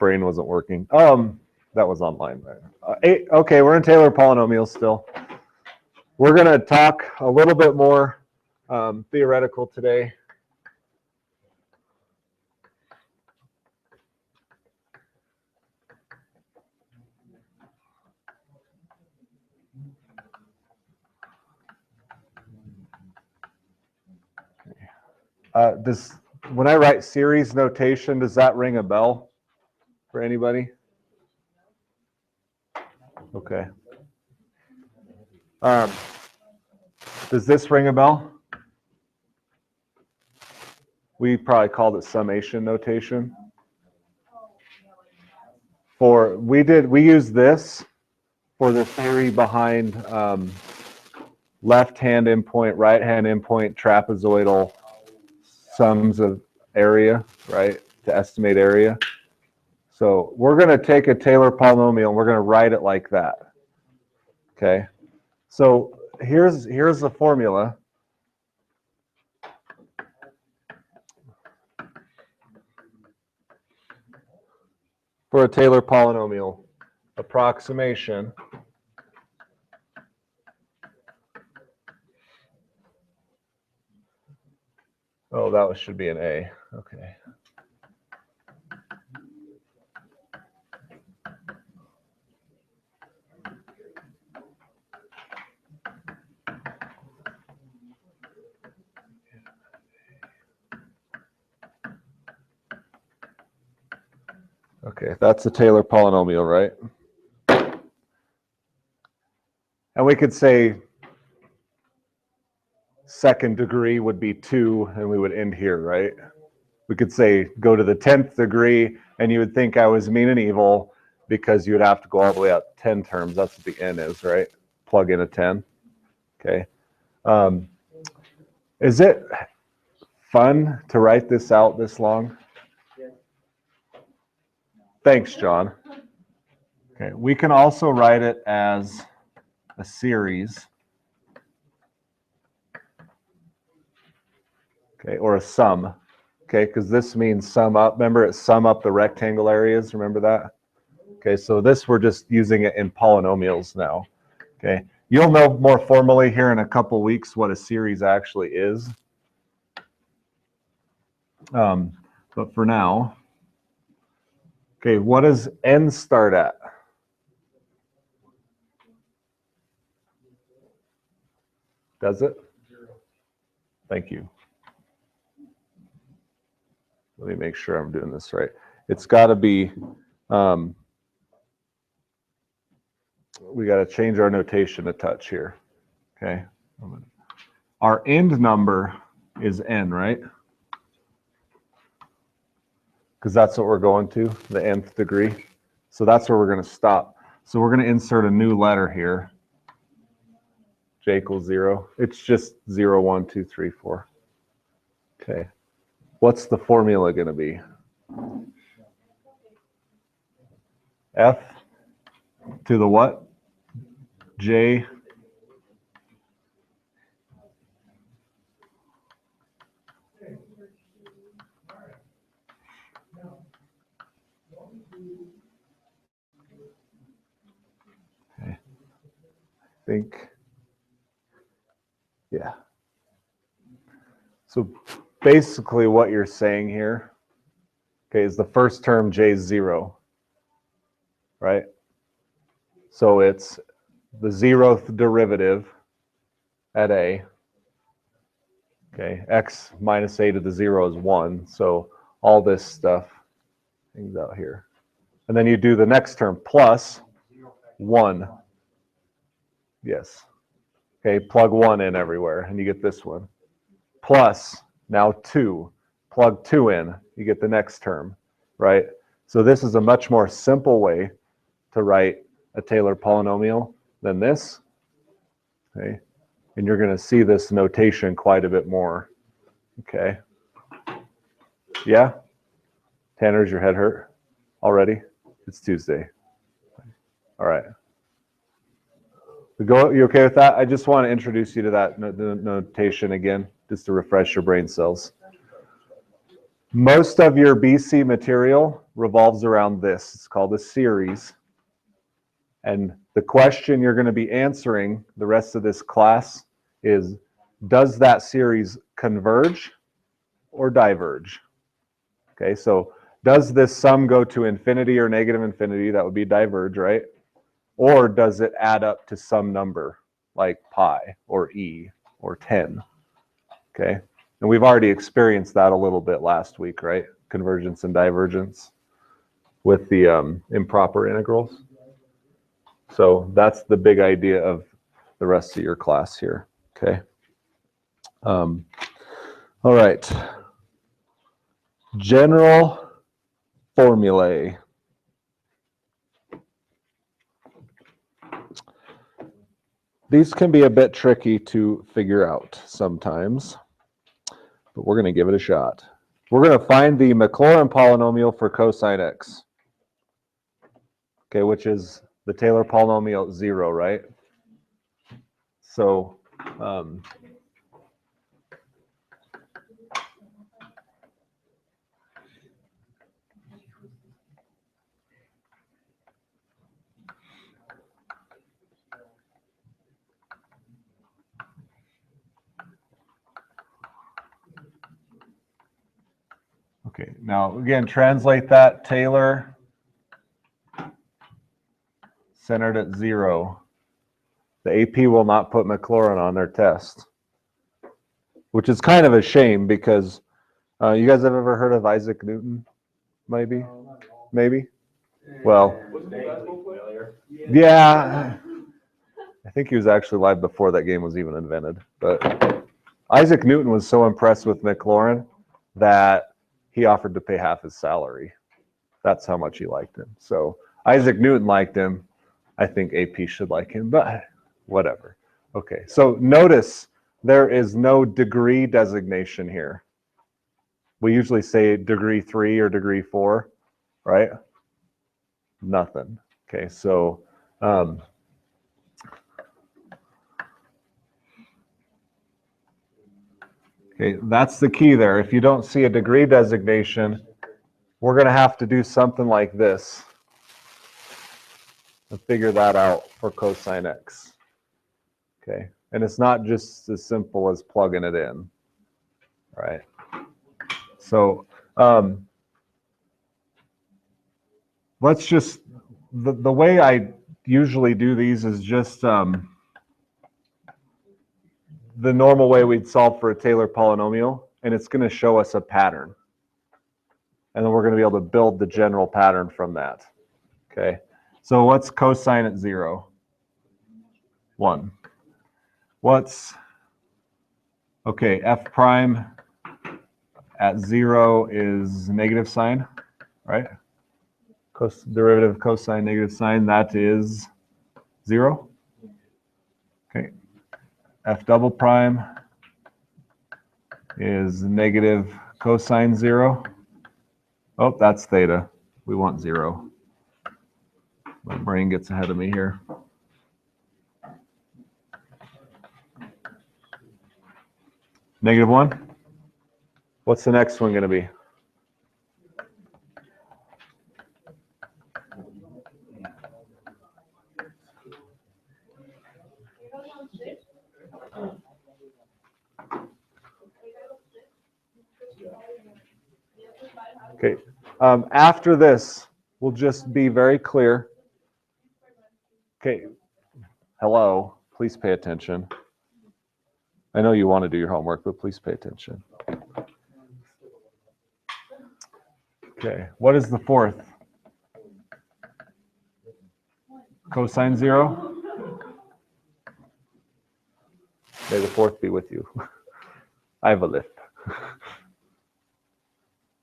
brain wasn't working. That was online. Okay, we're in Taylor Polynomials still. We're going to talk a little bit more theoretical today. When I write series notation, does that ring a bell for anybody? Okay. Does this ring a bell? We probably called it summation notation. We use this for the theory behind left-hand endpoint, right-hand endpoint, trapezoidal sums of area, right, to estimate area. So we're going to take a Taylor polynomial and we're going to write it like that. Okay. So here's the formula. For a Taylor polynomial approximation. Oh, that should be an A. Okay. Okay, that's a Taylor polynomial, right? And we could say second degree would be 2, and we would end here, right? We could say go to the 10th degree, and you would think I was mean and evil because you would have to go all the way up 10 terms. That's what the n is, right? Plug in a 10. Okay. Is it fun to write this out this long? Thanks, John. Okay, we can also write it as a series. Okay, or a sum. Okay, because this means sum up. Remember, it sum up the rectangle areas. Remember that? Okay, so this we're just using it in polynomials now. Okay, you'll know more formally here in a couple weeks what a series actually is. But for now, okay, what does n start at? Does it? Thank you. Let me make sure I'm doing this right. It's got to be, we got to change our notation a touch here. Okay. Our end number is n, right? Because that's what we're going to, the nth degree. So that's where we're going to stop. So we're going to insert a new letter here. J equals 0. It's just 0, 1, 2, 3, 4. Okay. What's the formula going to be? F to the what? J. Okay. I think, yeah. So basically what you're saying here, okay, is the first term J is 0, right? So it's the 0th derivative at A. Okay, x minus a to the 0 is 1. So all this stuff hangs out here. And then you do the next term plus 1. Yes. Okay, plug 1 in everywhere, and you get this one. Plus, now 2. Plug 2 in, you get the next term, right? So this is a much more simple way to write a Taylor polynomial than this. Okay, and you're going to see this notation quite a bit more. Okay. Yeah? Tanner's your head hurt already? It's Tuesday. All right. You okay with that? I just want to introduce you to that notation again, just to refresh your brain cells. Most of your BC material revolves around this. It's called a series. And the question you're going to be answering the rest of this class is, does that series converge or diverge? Okay, so does this sum go to infinity or negative infinity? That would be diverge, right? Or does it add up to some number like pi or e or 10? Okay, and we've already experienced that a little bit last week, right? Convergence and divergence with the improper integrals. So that's the big idea of the rest of your class here, okay? All right. General formulae. These can be a bit tricky to figure out sometimes, but we're going to give it a shot. We're going to find the Maclaurin polynomial for cosine x, okay, which is the Taylor polynomial 0, right? So, okay, now again, translate that. Taylor centered at 0. The AP will not put Maclaurin on their test, which is kind of a shame because you guys have ever heard of Isaac Newton? Maybe? Maybe? Well, yeah, I think he was actually alive before that game was even invented. But Isaac Newton was so impressed with Maclaurin that he offered to pay half his salary. That's how much he liked him. So Isaac Newton liked him. I think AP should like him, but whatever. Okay, so notice there is no degree designation here. We usually say degree 3 or degree 4, right? Nothing. Okay, so okay, that's the key there. If you don't see a degree designation, we're going to have to do something like this and figure that out for cosine x. Okay, and it's not just as simple as plugging it in, right? So let's just, the way I usually do these is just the normal way we'd solve for a Taylor polynomial, and it's going to show us a pattern. And then we're going to be able to build the general pattern from that. Okay, so what's cosine at 0? 1. What's, okay, f prime at 0 is negative sign, right? Derivative of cosine negative sign, that is 0. Okay, f double prime is negative cosine 0. Oh, that's theta. We want 0. My brain gets ahead of me here. Negative 1. What's the next one going to be? Okay. After this, we'll just be very clear. Okay. Hello. Please pay attention. I know you want to do your homework, but please pay attention. Okay. What is the fourth? Cosine 0? May the fourth be with you. I have a lift.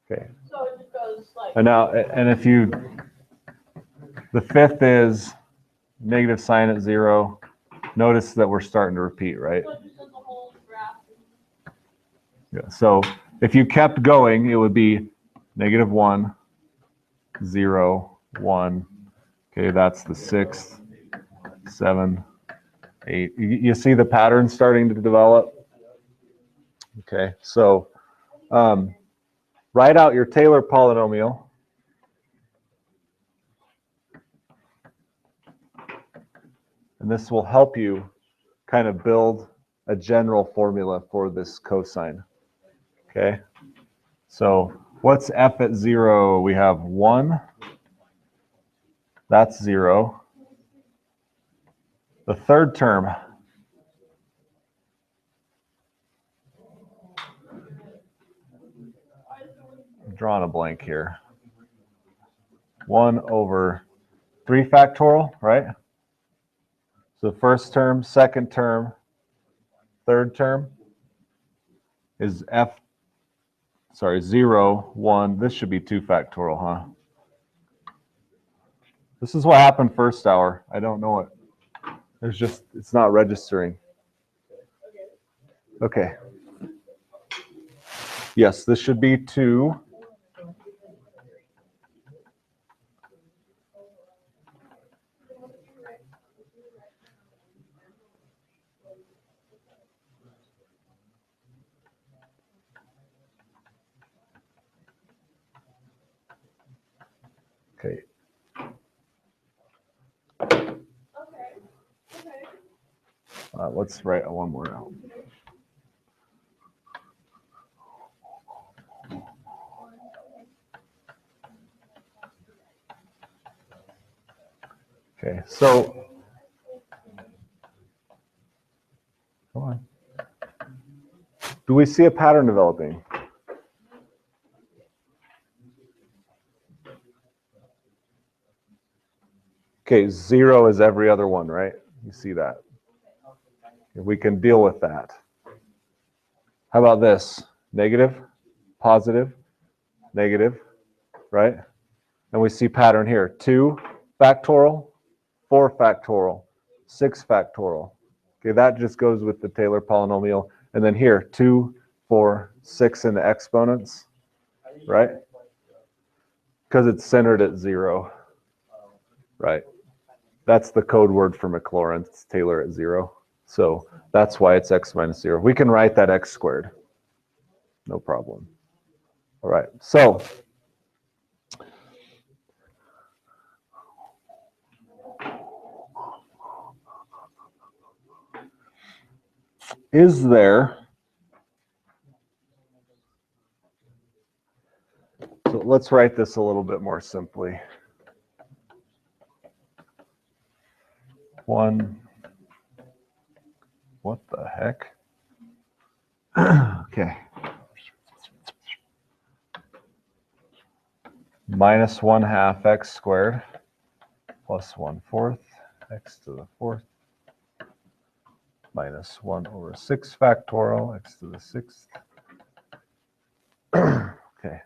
Okay. So it just goes like. And now, and if you, the fifth is negative sign at 0. Notice that we're starting to repeat, right? So it just does the whole graph. Yeah. So if you kept going, it would be negative 1, 0, 1. Okay, that's the 6th, 7, 8. You see the pattern starting to develop? Okay, so write out your Taylor polynomial. And this will help you kind of build a general formula for this cosine. Okay? So what's f at 0? We have 1. That's 0. The third term, I'm drawing a blank here. 1 over 3 factorial, right? So first term, second term, third term is 0, 1. This should be 2 factorial, huh? This is what happened first hour. I don't know it. It's not registering. Okay. Yes, this should be 2. Okay. Let's write one more out. Okay, so come on. Do we see a pattern developing? Okay, 0 is every other one, right? You see that. We can deal with that. How about this? Negative, positive, negative, right? And we see pattern here. 2 factorial, 4 factorial, 6 factorial. Okay, that just goes with the Taylor polynomial. And then here, 2, 4, 6 in the exponents, right? Because it's centered at 0, right? That's the code word for Maclaurin. It's Taylor at 0. So that's why it's x minus 0. We can write that x squared. No problem. All right, so is there, so let's write this a little bit more simply. 1, what the heck? Okay. Minus 1/2 x squared plus 1/4 x to the 4th minus 1 over 6 factorial x to the 6th. Okay.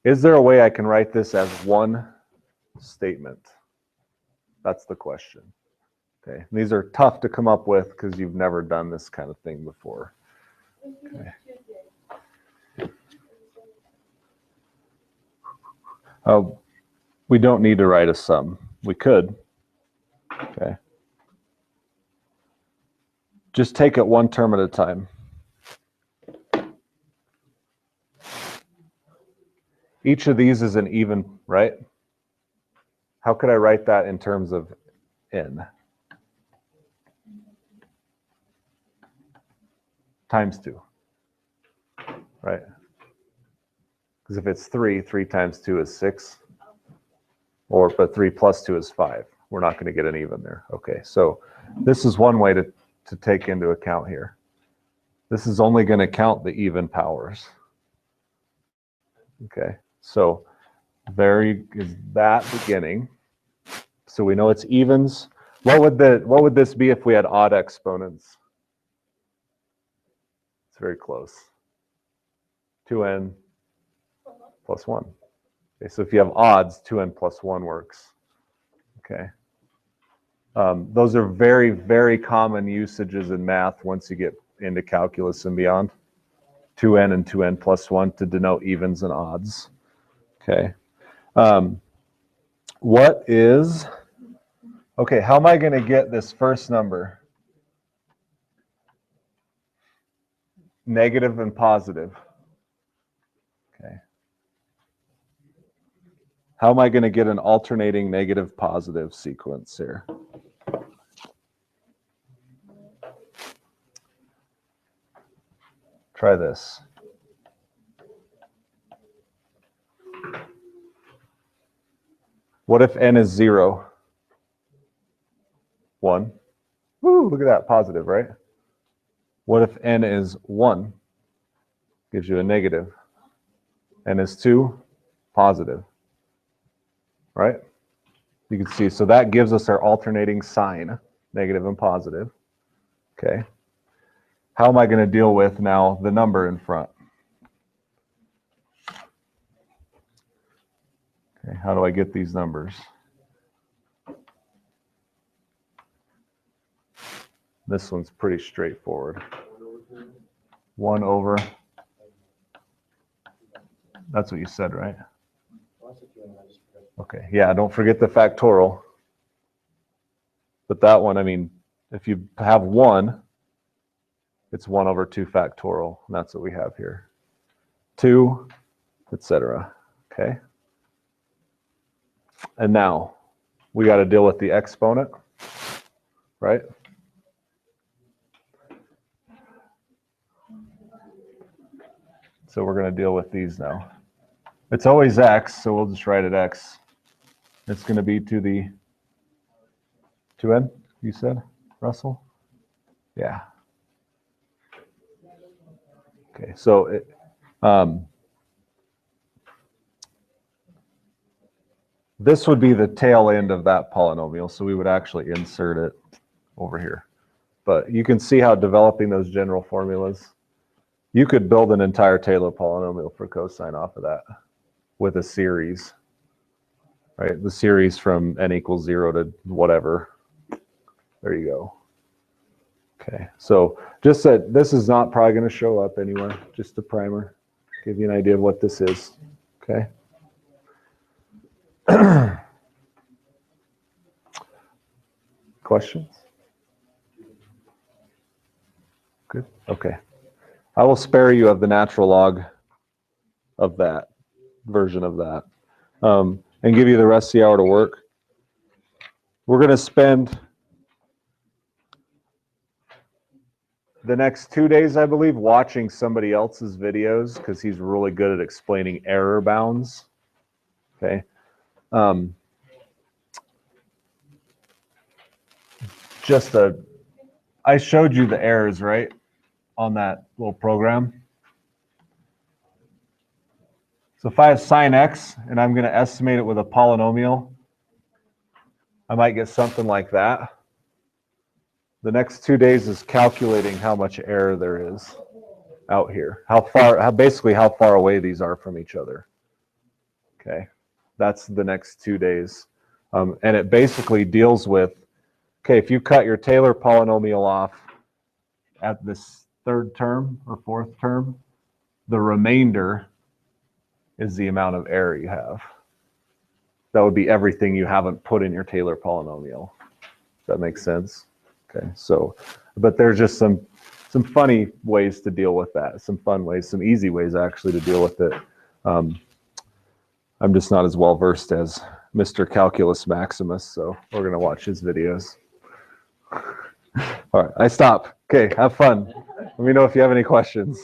Is there a way I can write this as one statement? That's the question. Okay. And these are tough to come up with because you've never done this kind of thing before. Okay. We don't need to write a sum. We could. Okay. Just take it one term at a time. Each of these is an even, right? How could I write that in terms of n? Times 2, right? Because if it's 3, 3 times 2 is 6. But 3 plus 2 is 5. We're not going to get an even there. Okay, so this is one way to take into account here. This is only going to count the even powers. Okay, so there is that beginning. So we know it's evens. What would this be if we had odd exponents? It's very close. 2n plus 1. Okay, so if you have odds, 2n plus 1 works. Okay. Those are very, very common usages in math once you get into calculus and beyond. 2n and 2n plus 1 to denote evens and odds. Okay. What is, okay, how am I going to get this first number? negative and positive. Okay. How am I going to get an alternating negative positive sequence here? Try this. What if n is 0? 1. Woo, look at that, positive, right? What if n is 1? Gives you a negative. N is 2, positive. Right? You can see, so that gives us our alternating sign, negative and positive. Okay. How am I going to deal with now the number in front? Okay, how do I get these numbers? This one's pretty straightforward. 1 over. That's what you said, right? Okay, yeah, don't forget the factorial. But that one, I mean, if you have 1, it's 1 over 2 factorial, and that's what we have here. 2, etc. Okay? And now, we got to deal with the exponent, right? So we're going to deal with these now. It's always x, so we'll just write it x. It's going to be to the 2n, you said, Russell? Yeah. Okay, so this would be the tail end of that polynomial, so we would actually insert it over here. But you can see how developing those general formulas, you could build an entire Taylor polynomial for cosine off of that with a series, right? The series from n equals 0 to whatever. There you go. Okay, so just that this is not probably going to show up anywhere, just a primer, give you an idea of what this is, okay? Questions? Good, okay. I will spare you of the natural log of that, version of that, and give you the rest of the hour to work. We're going to spend the next 2 days, I believe, watching somebody else's videos because he's really good at explaining error bounds. Okay. I showed you the errors, right, on that little program. So if I have sine x and I'm going to estimate it with a polynomial, I might get something like that. The next 2 days is calculating how much error there is out here. Basically how far away these are from each other. Okay, that's the next 2 days. And it basically deals with, okay, if you cut your Taylor polynomial off at this 3rd term or 4th term, the remainder is the amount of error you have. That would be everything you haven't put in your Taylor polynomial. Does that make sense? Okay, so, but there's just some funny ways to deal with that, some fun ways, some easy ways actually to deal with it. I'm just not as well versed as Mr. Calculus Maximus, so we're going to watch his videos. All right, I stop. Okay, have fun. Let me know if you have any questions.